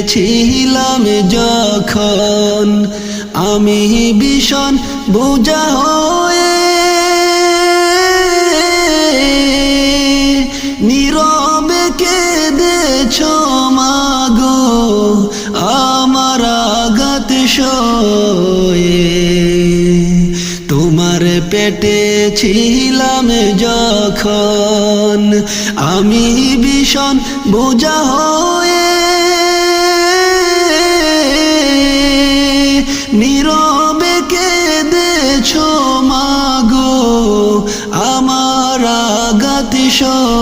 ছিলাম যখন আমি ভীষণ বোঝা হয়ে নীরবে কেঁদেছো মাগো আমার আঘাত সয়ে। তোমার পেটে ছিলাম যখন আমি ভীষণ বোঝা হয়ে নীরবে কেঁদেছো মাগো আমার আঘাত সয়ে।